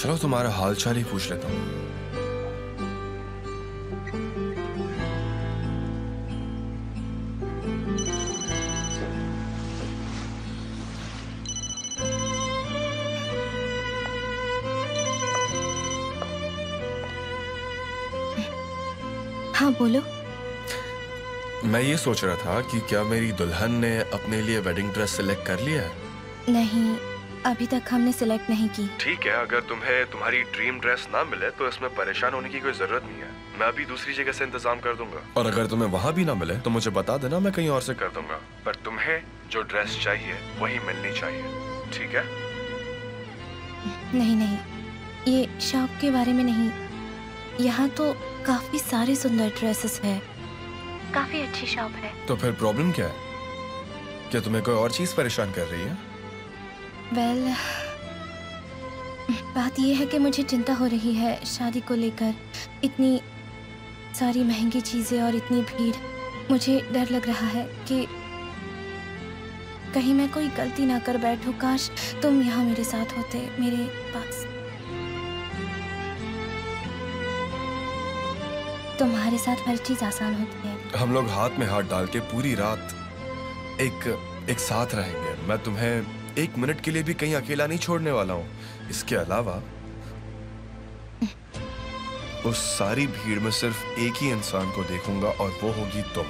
चलो तुम्हारा हाल चाल ही पूछ लेता हूँ। हाँ बोलो। मैं ये सोच रहा था कि क्या मेरी दुल्हन ने अपने लिए वेडिंग ड्रेस सिलेक्ट कर लिया है? नहीं, अभी तक हमने सिलेक्ट नहीं की। ठीक है, अगर तुम्हें तुम्हारी ड्रीम ड्रेस ना मिले तो इसमें परेशान होने की कोई जरूरत नहीं है। मैं अभी दूसरी जगह से इंतजाम कर दूंगा, और अगर तुम्हें वहाँ भी ना मिले तो मुझे बता देना, मैं कहीं और से कर दूंगा। पर तुम्हें जो ड्रेस चाहिए वही मिलनी चाहिए, ठीक है? नहीं नहीं, ये शॉप के बारे में नहीं। यहाँ तो काफी सारे सुंदर ड्रेसेस है, काफी अच्छी शॉप है। तो फिर प्रॉब्लम क्या है? क्या तुम्हें कोई और चीज परेशान कर रही है? वेल, बात यह है कि मुझे चिंता हो रही है शादी को लेकर। इतनी सारी महंगी चीजें और इतनी भीड़, मुझे डर लग रहा है कि कहीं मैं कोई गलती ना कर बैठूं। काश तुम यहाँ मेरे साथ होते, मेरे पास। तुम्हारे साथ हर चीज आसान होती है। हम लोग हाथ में हाथ डाल के पूरी रात एक साथ रहेंगे। मैं तुम्हें एक मिनट के लिए भी कहीं अकेला नहीं छोड़ने वाला हूँ। इसके अलावा उस सारी भीड़ में सिर्फ एक ही इंसान को देखूंगा, और वो होगी तुम।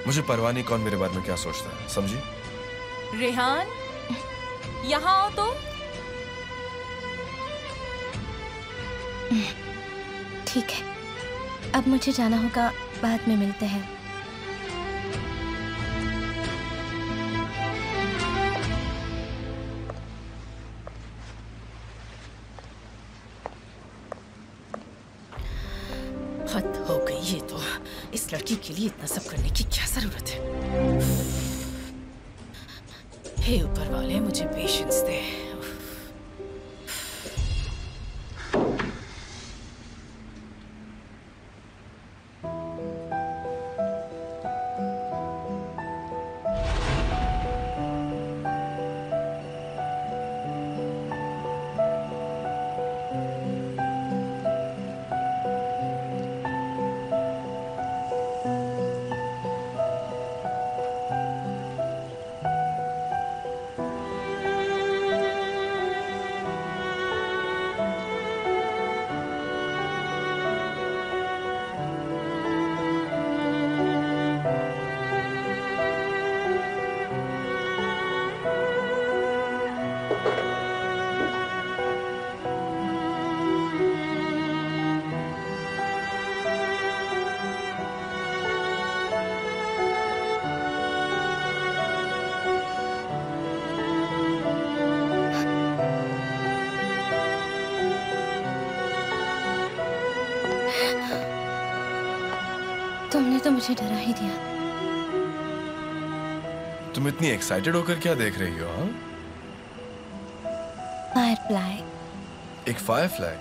मुझे परवाह नहीं कौन मेरे बारे में क्या सोचता है, समझी? रेहान, यहाँ आओ तो। ठीक है, अब मुझे जाना होगा, बाद में मिलते हैं। हद हो गई ये तो। इस लड़की के लिए इतना सब करने की क्या जरूरत है? हे ऊपर वाले, मुझे पेशेंस दे। तुमने तो मुझे डरा ही दिया। तुम इतनी एक्साइटेड होकर क्या देख रही हो? हाँ, फायरफ्लाई। एक फायरफ्लाई?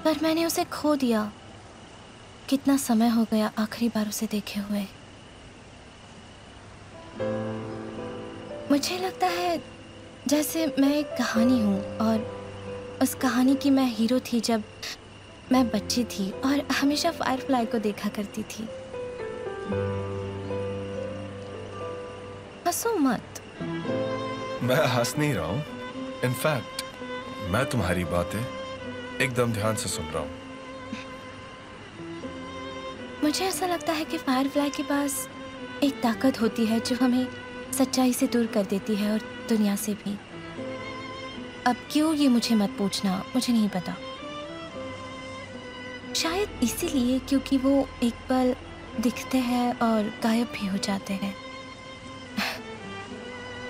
पर मैंने उसे खो दिया। कितना समय हो गया आखिरी बार उसे देखे हुए। मुझे लगता है जैसे मैं एक कहानी हूँ, और उस कहानी की मैं हीरो थी जब मैं बच्ची थी और हमेशा फायरफ्लाई को देखा करती थी। हंसो मत। मैं हंस नहीं रहा हूँ। इनफैक्ट मैं तुम्हारी बातें एकदम ध्यान से सुन रहा हूँ। मुझे ऐसा लगता है कि फायरफ्लाई के पास एक ताकत होती है जो हमें सच्चाई से दूर कर देती है, और दुनिया से भी। अब क्यों, ये मुझे मत पूछना, मुझे नहीं पता। शायद इसीलिए क्योंकि वो एक पल दिखते हैं और गायब भी हो जाते हैं।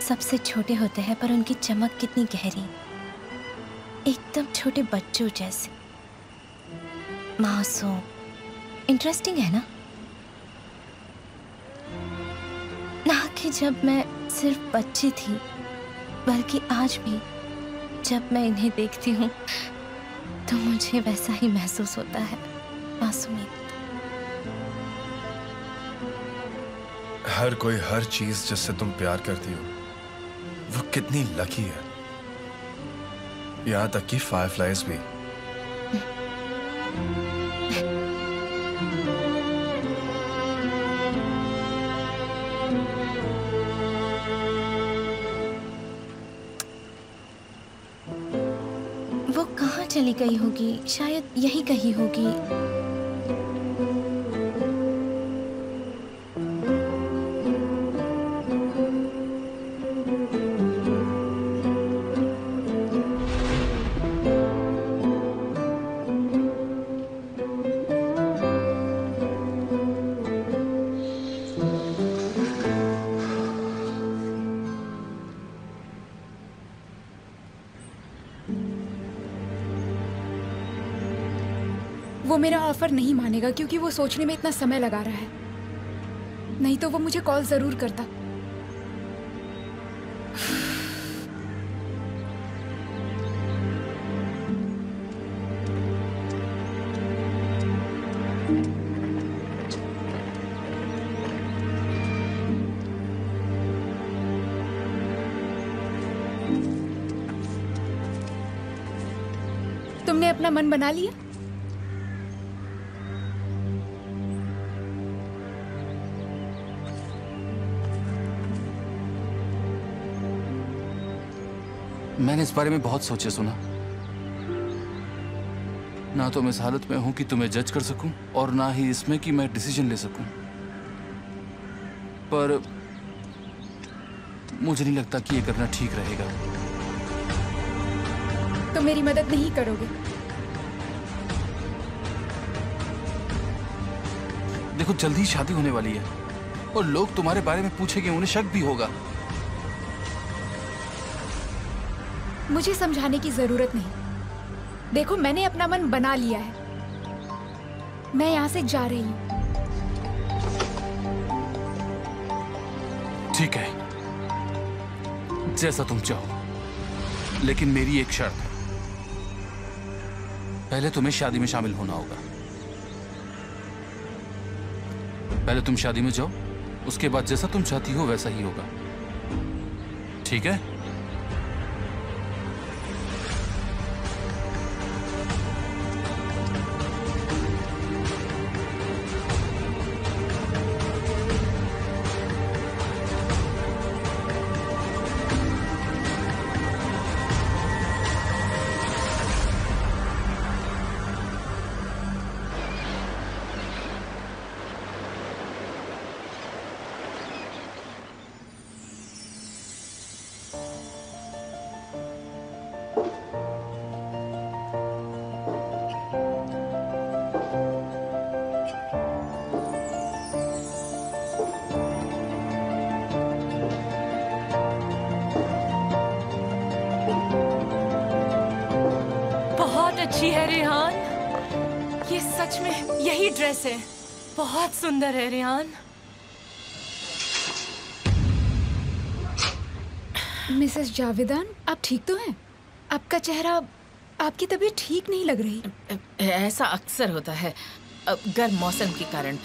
सबसे छोटे होते हैं पर उनकी चमक कितनी गहरी, एकदम छोटे बच्चों जैसे, मासूम। इंटरेस्टिंग है ना? ना कि जब मैं सिर्फ बच्ची थी, बल्कि आज भी जब मैं इन्हें देखती हूँ तो मुझे वैसा ही महसूस होता है, मासूमियत। हर कोई हर चीज जिससे तुम प्यार करती हो वो कितनी लकी है। यहाँ तक कि फायरफ्लाइज भी। वो कहाँ चली गई होगी? शायद यही कहीं होगी। वो मेरा ऑफर नहीं मानेगा क्योंकि वो सोचने में इतना समय लगा रहा है। नहीं तो वो मुझे कॉल जरूर करता। तुमने अपना मन बना लिया? मैंने इस बारे में बहुत सोचा सुना। ना तो मैं इस हालत में हूं कि तुम्हें जज कर सकूं और ना ही इसमें कि मैं डिसीजन ले सकूं। पर मुझे नहीं लगता कि ये करना ठीक रहेगा। तो मेरी मदद नहीं करोगे? देखो, जल्दी ही शादी होने वाली है और लोग तुम्हारे बारे में पूछेंगे, उन्हें शक भी होगा। मुझे समझाने की जरूरत नहीं। देखो, मैंने अपना मन बना लिया है। मैं यहाँ से जा रही हूँ। ठीक है, जैसा तुम चाहो, लेकिन मेरी एक शर्त है। पहले तुम्हें शादी में शामिल होना होगा। पहले तुम शादी में जाओ, उसके बाद जैसा तुम चाहती हो वैसा ही होगा। ठीक है? अच्छी है रेहान, ये सच में यही ड्रेस है। बहुत सुंदर है रेहान। मिसेस जावेदान, आप ठीक तो हैं? आपका चेहरा, आपकी तबीयत ठीक नहीं लग रही। ऐसा अक्सर होता है, गर्म मौसम के कारण।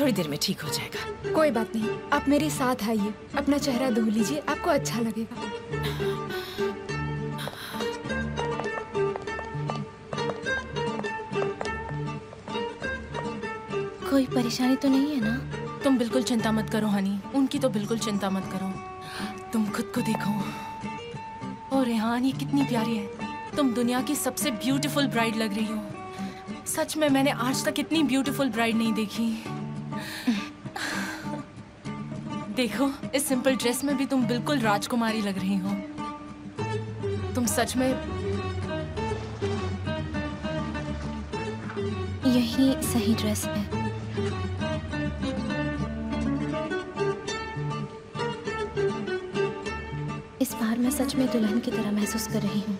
थोड़ी देर में ठीक हो जाएगा। कोई बात नहीं, आप मेरे साथ आइए, अपना चेहरा धो लीजिए, आपको अच्छा लगेगा। कोई परेशानी तो नहीं है ना? तुम बिल्कुल चिंता मत करो हनी, उनकी तो बिल्कुल चिंता मत करो। तुम खुद को देखो। और रेहान, ये कितनी प्यारी है। तुम दुनिया की सबसे ब्यूटीफुल ब्राइड लग रही हो। सच में मैंने आज तक इतनी ब्यूटीफुल ब्राइड नहीं देखी। देखो, इस सिंपल ड्रेस में भी तुम बिल्कुल राजकुमारी लग रही हो। तुम सच में यही सही ड्रेस है। इस बार मैं सच में दुल्हन की तरह महसूस कर रही हूँ।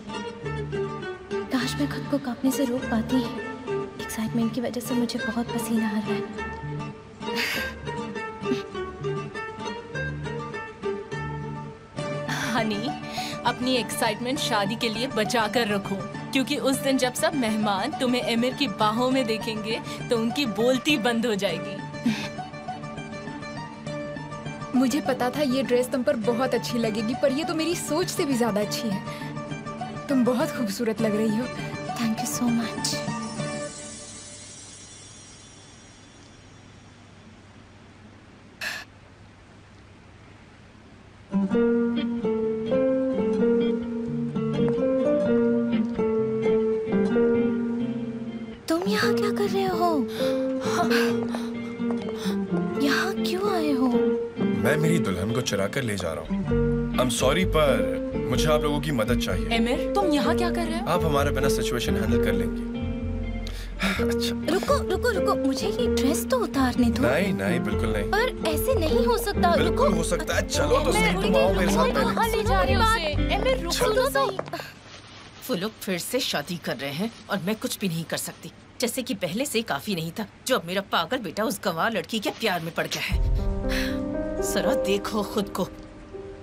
काश मैं खुद को कांपने से रोक पाती। एक्साइटमेंट की वजह से मुझे बहुत पसीना आ रहा है। हनी, अपनी एक्साइटमेंट शादी के लिए बचा कर रखो, क्योंकि उस दिन जब सब मेहमान तुम्हें एमिर की बाहों में देखेंगे तो उनकी बोलती बंद हो जाएगी। मुझे पता था ये ड्रेस तुम पर बहुत अच्छी लगेगी, पर ये तो मेरी सोच से भी ज्यादा अच्छी है। तुम बहुत खूबसूरत लग रही हो। Thank you so much. तुम यहाँ क्या कर रहे हो? यहाँ क्यों आए हो? मैं मेरी दुल्हन को चुरा कर ले जा रहा हूँ। I'm sorry पर मुझे आप लोगों की मदद चाहिए। एमिर, तुम यहाँ क्या कर रहे हो? आप हमारे बिना सिचुएशन हैंडल कर लेंगे। अच्छा। रुको रुको रुको, मुझे ये ड्रेस तो उतारने दो। नहीं नहीं, बिल्कुल नहीं। पर ऐसे नहीं हो सकता। बिल्कुल हो सकता है। चलो तो सही, तुम आओ मेरे साथ पहले। कहाँ ले जा रहे हो उसे? एमिर, रुको तो सही। वो लोग फिर से शादी कर रहे हैं और मैं कुछ भी नहीं कर सकती। जैसे कि पहले से काफी नहीं था, जो अब मेरा पागल बेटा उस गंवार लड़की के प्यार में पड़ गया है। जरा देखो खुद को,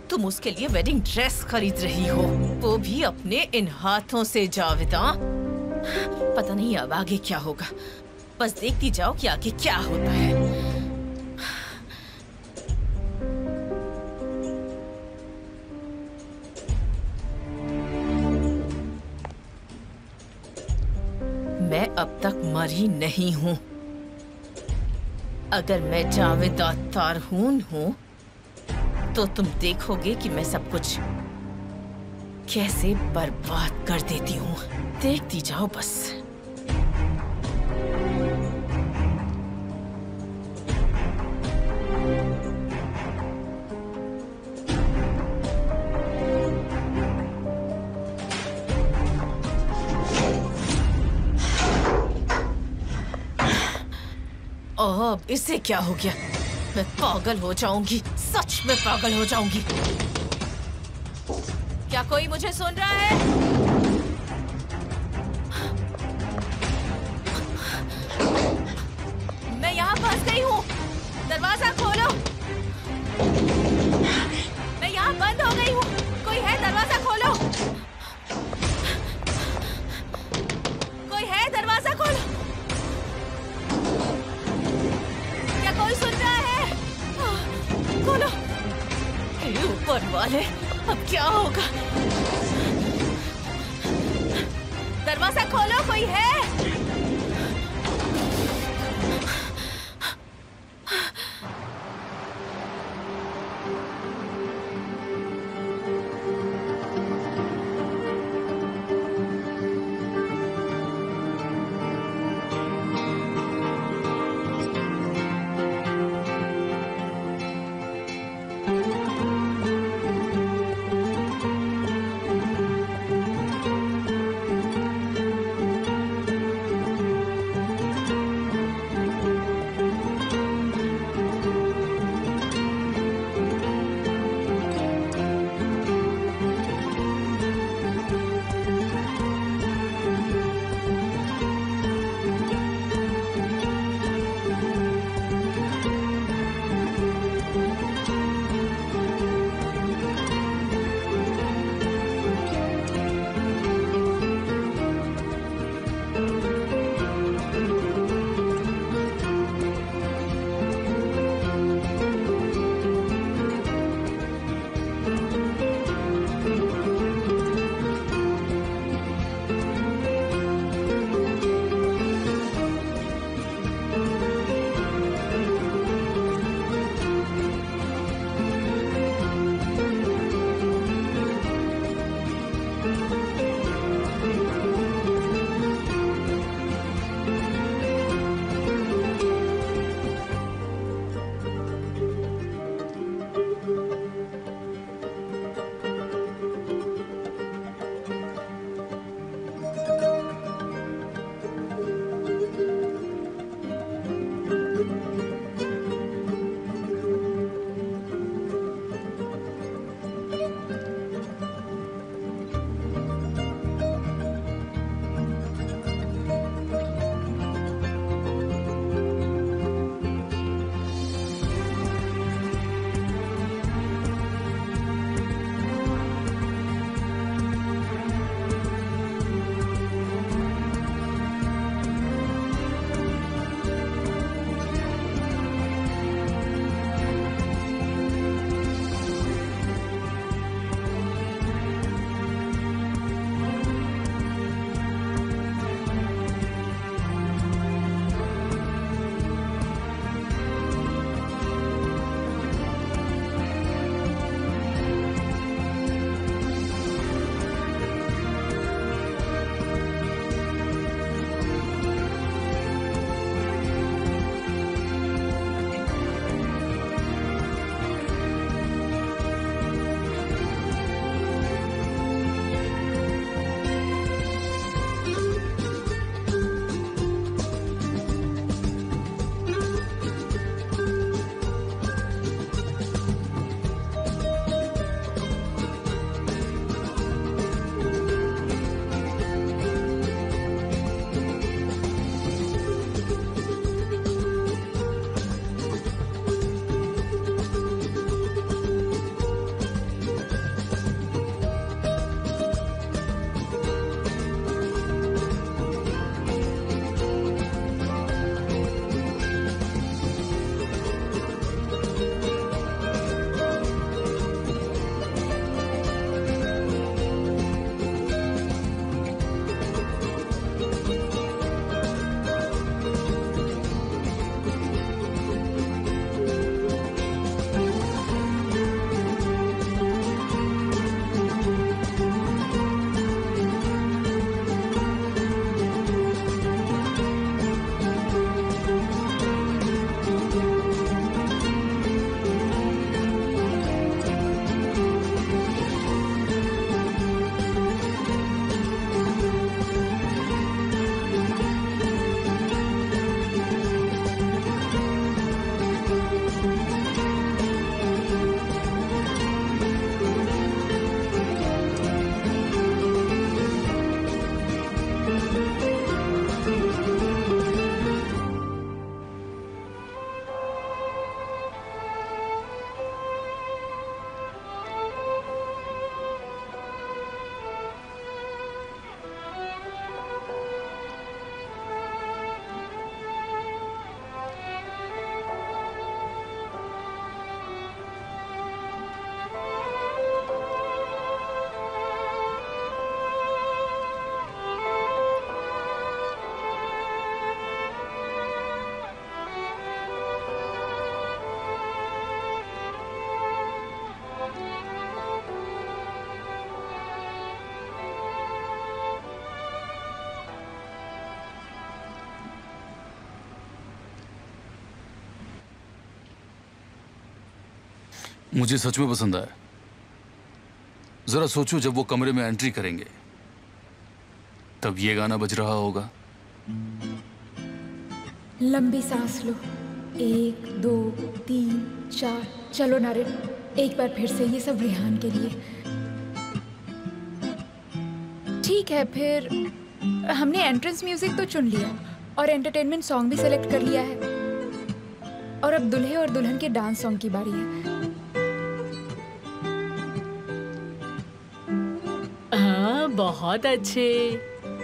तुम उसके लिए वेडिंग ड्रेस खरीद रही हो, वो भी अपने इन हाथों से। जावेदा, पता नहीं अब आगे क्या होगा, बस देखती जाओ कि आगे क्या होता है। मैं अब तक मरी नहीं हूँ। अगर मैं जावेदा तारहून हूँ तो तुम देखोगे कि मैं सब कुछ कैसे बर्बाद कर देती हूँ। देखती जाओ बस। अब इससे क्या हो गया? मैं पागल हो जाऊंगी, सच में पागल हो जाऊंगी। क्या कोई मुझे सुन रहा है? मैं यहाँ फंस गई हूँ, दरवाजा खोलो। मैं यहाँ बंद हो गई हूँ, कोई है? दरवाजा खोलो। कोई है? दरवाजा खोलो। कोई सुन रहा है? खोलो। ऊपर वाले, अब क्या होगा? दरवाजा खोलो, कोई है? मुझे सच में पसंद आया। जरा सोचो, जब वो कमरे में एंट्री करेंगे तब ये गाना बज रहा होगा। लंबी सांस लो, 1 2 3 4। चलो नारिन, एक बार फिर से, ये सब रेहान के लिए। ठीक है, फिर हमने एंट्रेंस म्यूजिक तो चुन लिया और एंटरटेनमेंट सॉन्ग भी सेलेक्ट कर लिया है, और अब दूल्हे और दुल्हन के डांस सॉन्ग की बारी है। हाँ, बहुत अच्छे।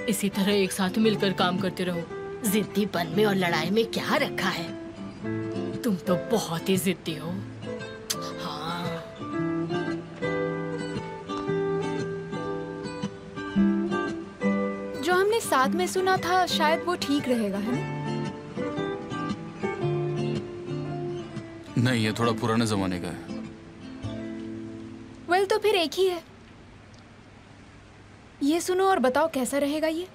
इसी तरह एक साथ मिलकर काम करते रहो। जिद्दीपन में और लड़ाई में क्या रखा है? तुम तो बहुत ही जिद्दी हो। हाँ। जो हमने साथ में सुना था शायद वो ठीक रहेगा, है ना? नहीं, ये थोड़ा पुराने जमाने का है। वेल, तो फिर एक ही है। ये सुनो और बताओ कैसा रहेगा ये।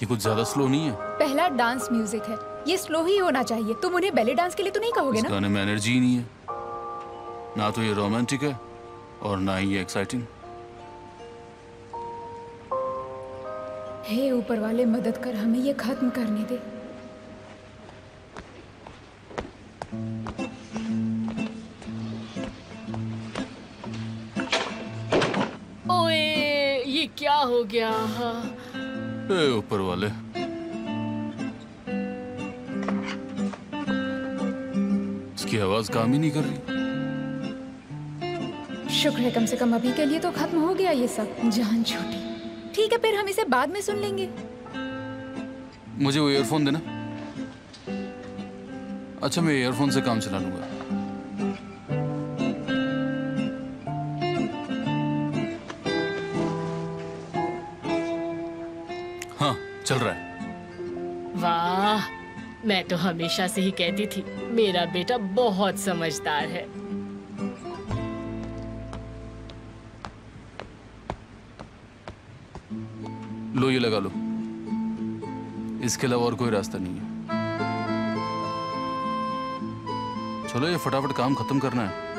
ये कुछ ज्यादा स्लो नहीं है? पहला डांस म्यूजिक है, ये स्लो ही होना चाहिए। तुम उन्हें बैले डांस के लिए तो नहीं कहोगे इस ना? गाने में एनर्जी ही नहीं है। ना तो ये रोमांटिक है और ना ही ये एक्साइटिंग। हे ऊपर वाले, मदद कर, हमें ये खत्म करने दे। ओए, ये क्या हो गया? ए ऊपर वाले, इसकी आवाज काम ही नहीं कर रही। शुक्र है, कम से कम अभी के लिए तो खत्म हो गया ये सब। जान छोटी। ठीक है, फिर हम इसे बाद में सुन लेंगे। मुझे वो ईयरफोन देना। अच्छा, मैं ईयरफोन से काम चला लूंगा। हाँ, चल रहा है। वाह, मैं तो हमेशा से ही कहती थी मेरा बेटा बहुत समझदार है। लो, ये लगा लो। इसके अलावा और कोई रास्ता नहीं है। चलो, ये फटाफट काम खत्म करना है।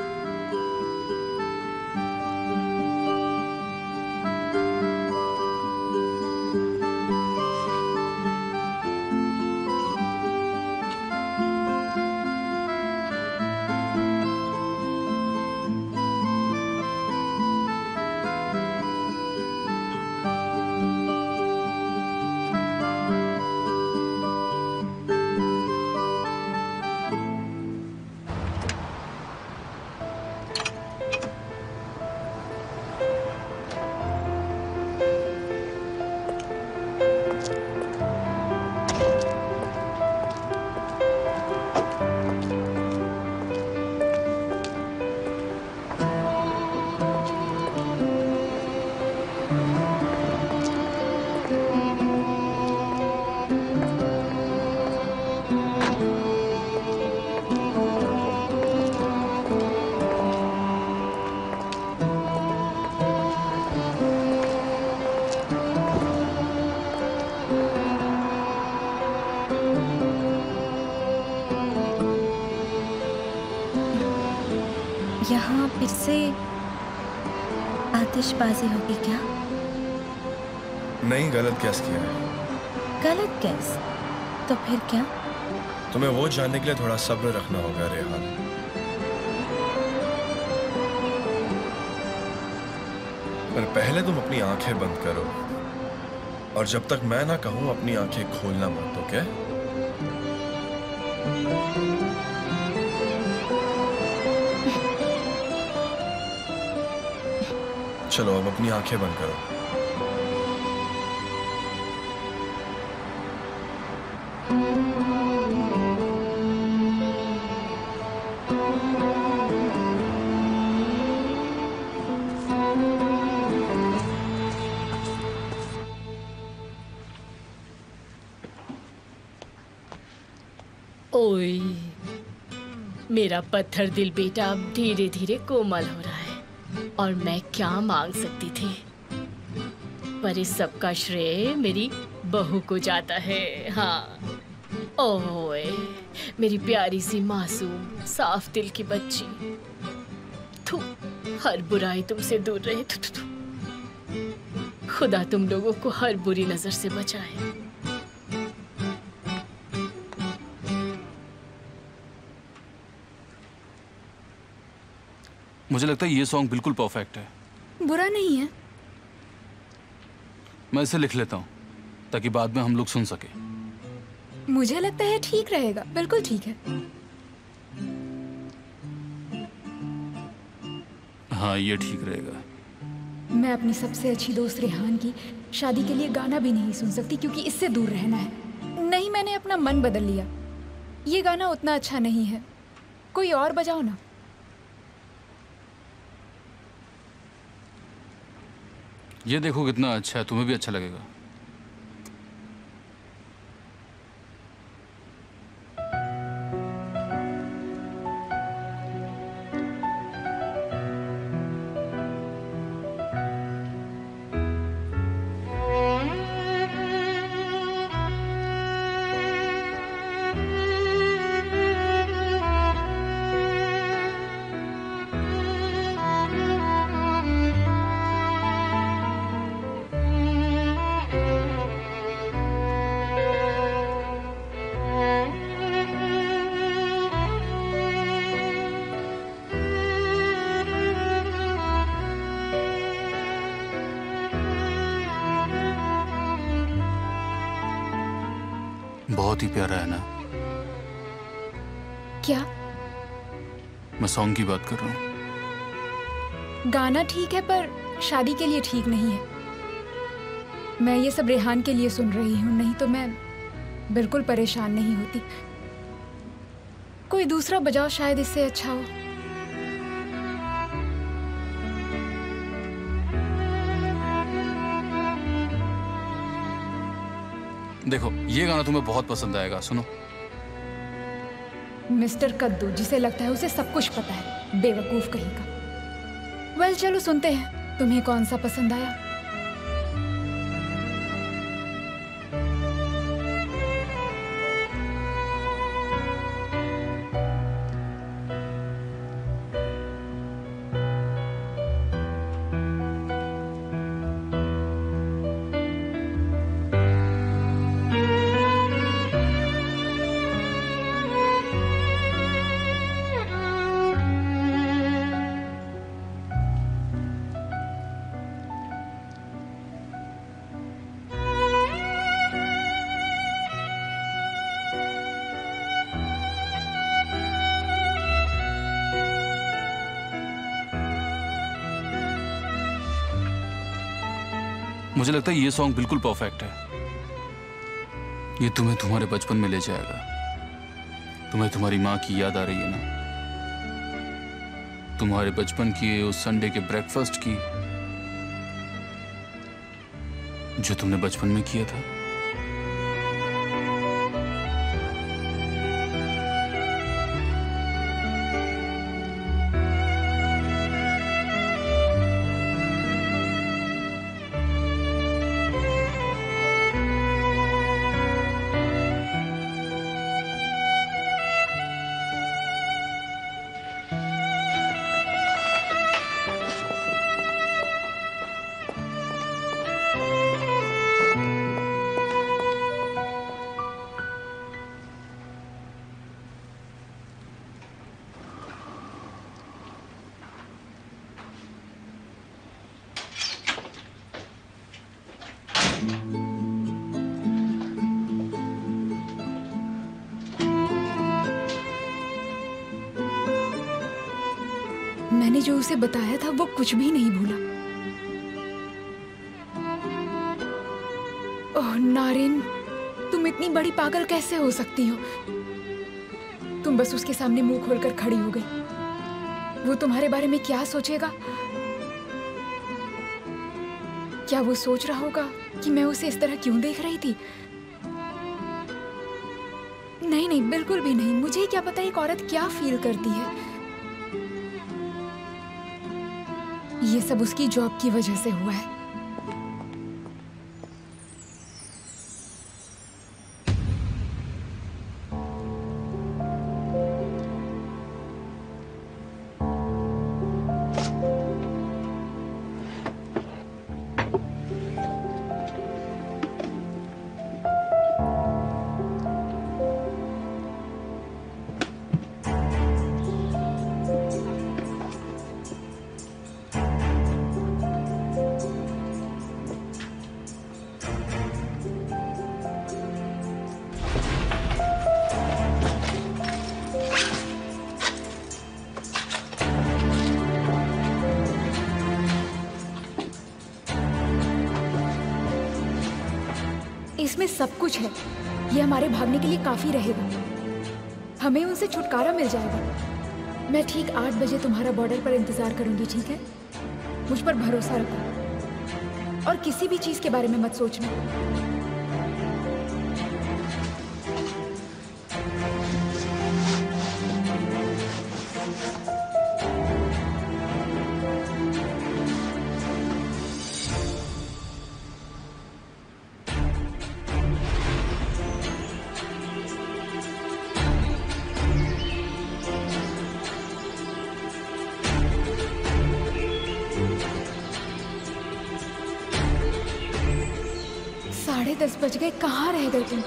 यहाँ फिर से आतिशबाजी होगी क्या? नहीं, गलत गैस किया है। गलत गैस? तो फिर क्या? तुम्हें वो जानने के लिए थोड़ा सब्र रखना होगा रेहान। पर पहले तुम अपनी आंखें बंद करो, और जब तक मैं ना कहूं अपनी आंखें खोलना मत, ओके? चलो, अब अपनी आंखें बंद करो। ओए, मेरा पत्थर दिल बेटा अब धीरे धीरे कोमल हो रहा है। और मैं क्या मांग सकती थी, पर इस सब का श्रेय मेरी बहू को जाता है। हाँ, ओए मेरी प्यारी सी मासूम साफ दिल की बच्ची। थू, हर बुराई तुमसे दूर रहे। थू, थू, थू। खुदा तुम लोगों को हर बुरी नजर से बचाए। मुझे लगता है ये सॉन्ग बिल्कुल परफेक्ट है। बुरा नहीं है। मैं इसे लिख लेता हूँ ताकि बाद में हम लोग सुन सके। मुझे लगता है ठीक रहेगा, बिल्कुल ठीक है। हाँ, ये ठीक रहेगा। मैं अपनी सबसे अच्छी दोस्त रेहान की शादी के लिए गाना भी नहीं सुन सकती क्योंकि इससे दूर रहना है। नहीं, मैंने अपना मन बदल लिया। ये गाना उतना अच्छा नहीं है, कोई और बजाओ ना। ये देखो कितना अच्छा है, तुम्हें भी अच्छा लगेगा। बहुत ही प्यारा है ना? क्या? मैं सॉन्ग की बात कर रहा हूँ। गाना ठीक है पर शादी के लिए ठीक नहीं है। मैं ये सब रेहान के लिए सुन रही हूँ, नहीं तो मैं बिल्कुल परेशान नहीं होती। कोई दूसरा बजाओ, शायद इससे अच्छा हो। देखो, ये गाना तुम्हें बहुत पसंद आएगा, सुनो। मिस्टर कद्दू, जिसे लगता है उसे सब कुछ पता है, बेवकूफ कहीं का। वेल, चलो सुनते हैं। तुम्हें कौन सा पसंद आया? मुझे लगता है ये सॉन्ग बिल्कुल परफेक्ट है। ये तुम्हें तुम्हारे बचपन में ले जाएगा। तुम्हें तुम्हारी माँ की याद आ रही है ना? तुम्हारे बचपन की, उस संडे के ब्रेकफास्ट की जो तुमने बचपन में किया था। मैंने जो उसे बताया था वो कुछ भी नहीं भूला। ओह नारिन, तुम इतनी बड़ी पागल कैसे हो सकती हो? तुम बस उसके सामने मुंह खोलकर खड़ी हो गई। वो तुम्हारे बारे में क्या सोचेगा? क्या वो सोच रहा होगा कि मैं उसे इस तरह क्यों देख रही थी? नहीं नहीं, बिल्कुल भी नहीं। मुझे क्या पता एक औरत क्या फील करती है। ये सब उसकी जॉब की वजह से हुआ है। इसमें सब कुछ है। ये हमारे भागने के लिए काफी रहेगा। हमें उनसे छुटकारा मिल जाएगा। मैं ठीक 8 बजे तुम्हारा बॉर्डर पर इंतजार करूंगी, ठीक है? मुझ पर भरोसा रखो और किसी भी चीज के बारे में मत सोचना। साढ़े 10 बज गए, कहाँ रह गए तुम?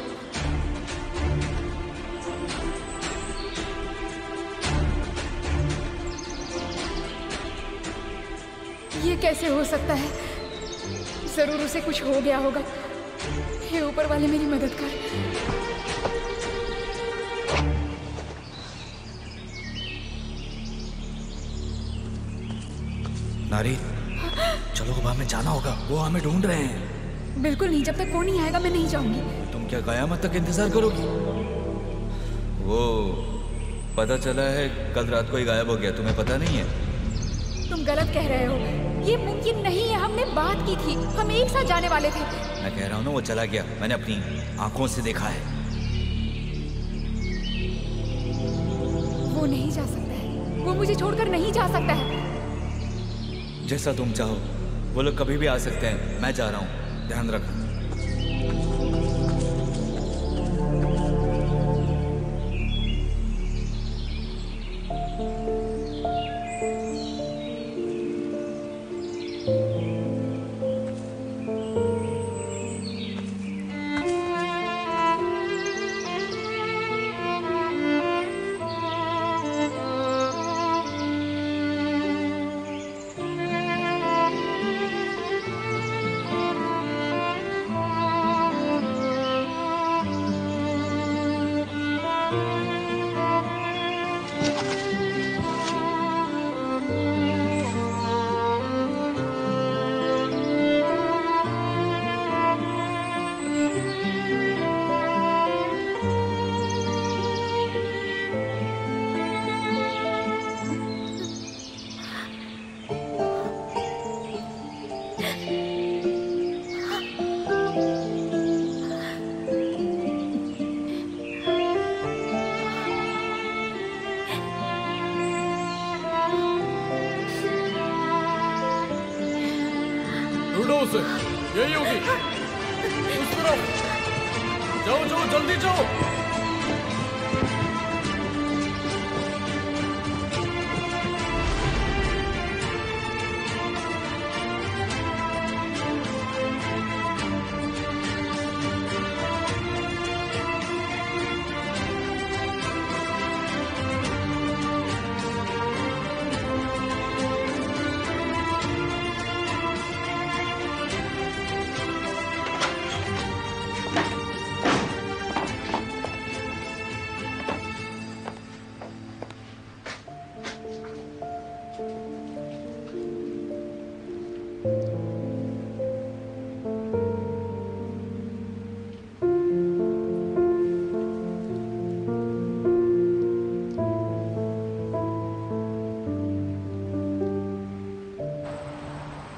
ये कैसे हो सकता है? जरूर उसे कुछ हो गया होगा। हे ऊपर वाले मेरी मदद कर। नारी, चलो अब हमें जाना होगा। वो हमें ढूंढ रहे हैं। बिल्कुल नहीं, जब तक वो नहीं आएगा मैं नहीं जाऊंगी। तुम क्या कयामत तक इंतजार करोगी? वो पता चला है कल रात को ही गायब हो गया, तुम्हें पता नहीं है? तुम गलत कह रहे हो, ये मुमकिन नहीं है। हमने बात की थी, हम एक साथ जाने वाले थे। मैं कह रहा हूँ ना, वो चला गया, मैंने अपनी आंखों से देखा है। वो नहीं जा सकता है, वो मुझे छोड़कर नहीं जा सकता है। जैसा तुम चाहो, वो लोग कभी भी आ सकते हैं। मैं जा रहा हूँ, ध्यान रखना। यही होगी, उस तरफ जाओ, जाओ जल्दी जाओ।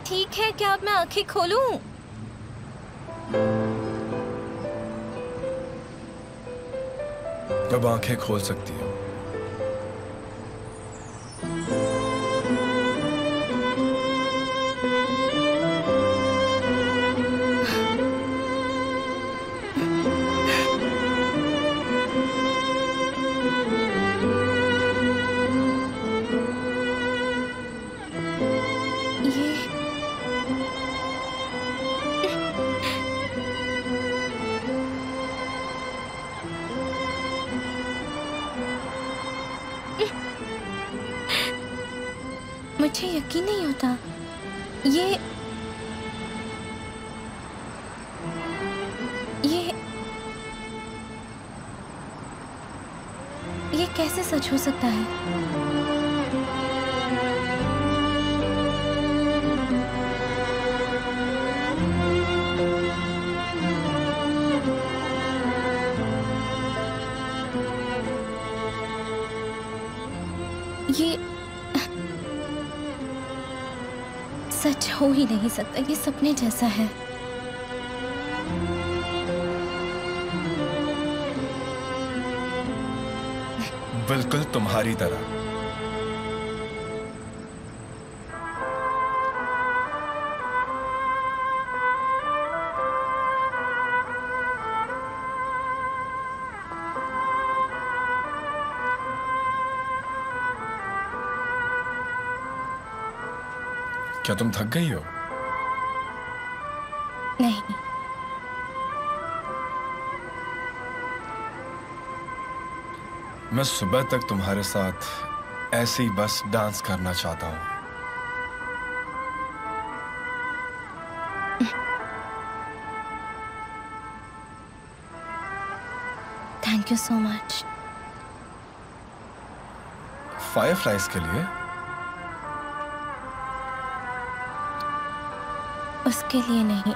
ठीक है, क्या अब मैं आंखें खोलूं? अब आंखें खोल सकती हो। मुझे यकीन नहीं होता। ये कैसे सच हो सकता है? ये सच हो ही नहीं सकता। ये सपने जैसा है। बिल्कुल तुम्हारी तरह। क्या तुम थक गई हो? नहीं। मैं सुबह तक तुम्हारे साथ ऐसे ही बस डांस करना चाहता हूँ। Thank you so much. Fireflies के लिए? उसके लिए नहीं।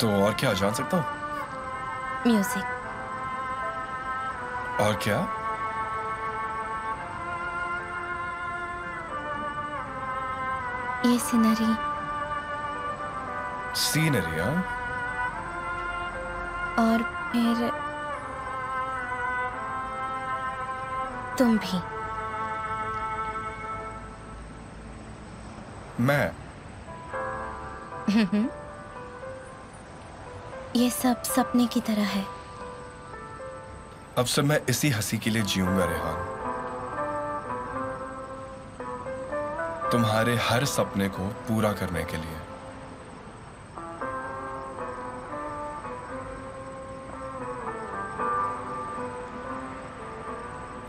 तो और क्या जान सकता हूँ? म्यूजिक। और क्या? ये सीनरी। सीनरी? हाँ। और फिर तुम भी। मैं? ये सब सपने की तरह है। अब से मैं इसी हंसी के लिए जीऊंगा रेहान। तुम्हारे हर सपने को पूरा करने के लिए।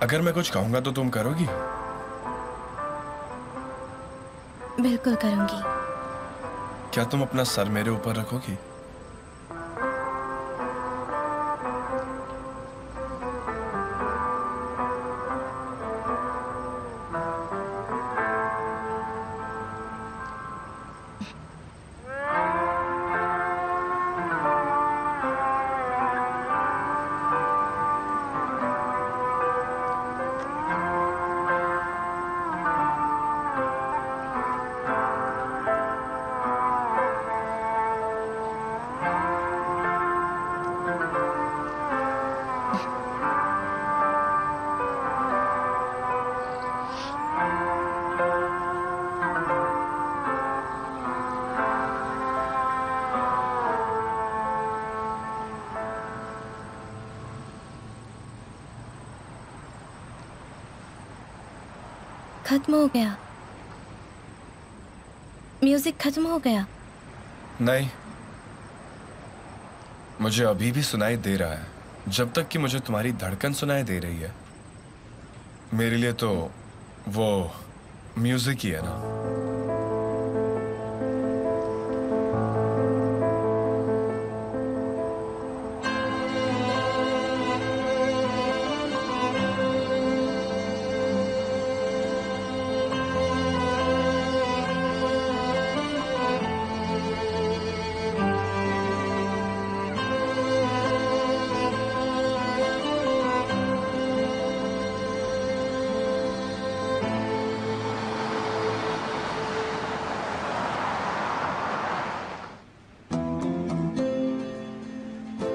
अगर मैं कुछ कहूंगा तो तुम करोगी? बिल्कुल करूंगी। क्या तुम अपना सर मेरे ऊपर रखोगी? खत्म हो गया। म्यूजिक खत्म हो गया। नहीं, मुझे अभी भी सुनाई दे रहा है। जब तक कि मुझे तुम्हारी धड़कन सुनाई दे रही है, मेरे लिए तो वो म्यूजिक ही है ना।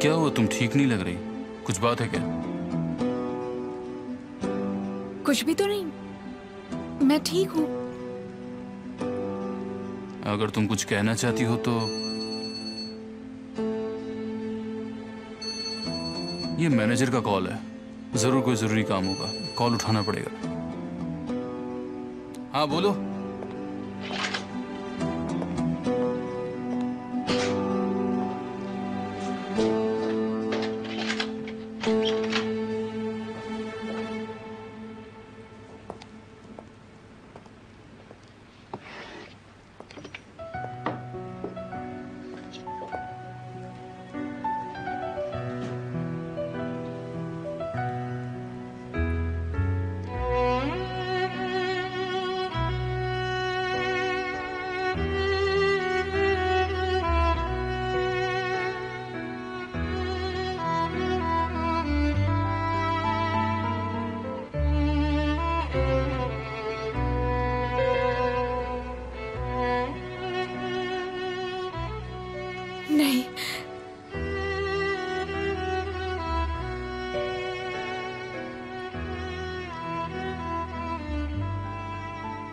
क्या हुआ? तुम ठीक नहीं लग रही। कुछ बात है क्या? कुछ भी तो नहीं, मैं ठीक हूँ। अगर तुम कुछ कहना चाहती हो तो ये मैनेजर का कॉल है। जरूर कोई जरूरी काम होगा, कॉल उठाना पड़ेगा। हाँ बोलो।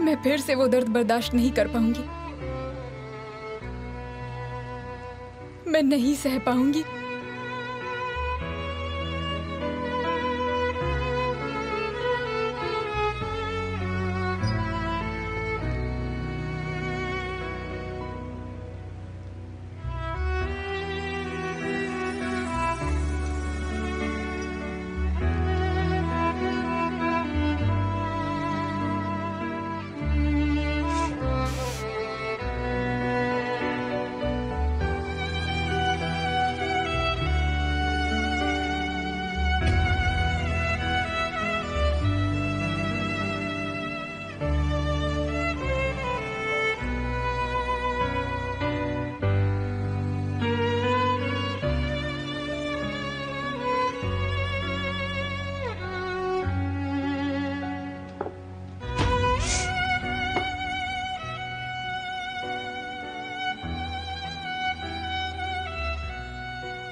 मैं फिर से वो दर्द बर्दाश्त नहीं कर पाऊंगी। मैं नहीं सह पाऊंगी।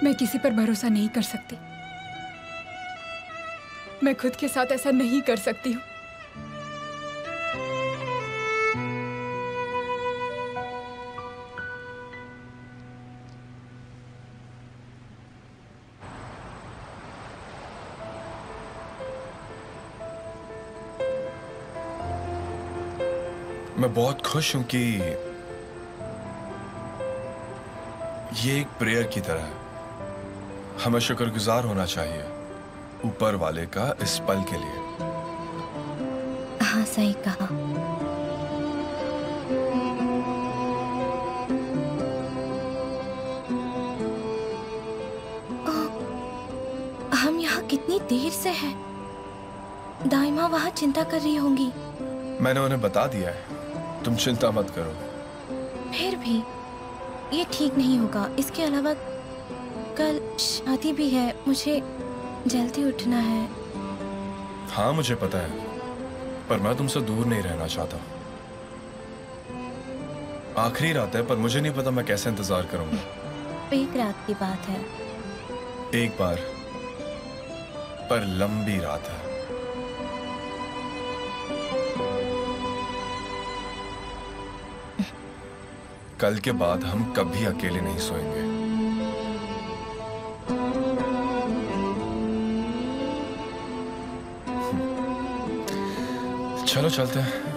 मैं किसी पर भरोसा नहीं कर सकती। मैं खुद के साथ ऐसा नहीं कर सकती हूँ। मैं बहुत खुश हूं कि ये एक प्रेयर की तरह है। हमें शुक्रगुजार होना चाहिए ऊपर वाले का इस पल के लिए। हाँ, सही कहा। हम यहाँ कितनी देर से हैं? दाइमा वहाँ चिंता कर रही होंगी। मैंने उन्हें बता दिया है, तुम चिंता मत करो। फिर भी ये ठीक नहीं होगा। इसके अलावा कल शादी भी है, मुझे जल्दी उठना है। हाँ मुझे पता है, पर मैं तुमसे दूर नहीं रहना चाहता। आखिरी रात है, पर मुझे नहीं पता मैं कैसे इंतजार करूंगा। एक रात की बात है। एक बार, पर लंबी रात है। कल के बाद हम कभी अकेले नहीं सोएंगे। चलो चलते हैं।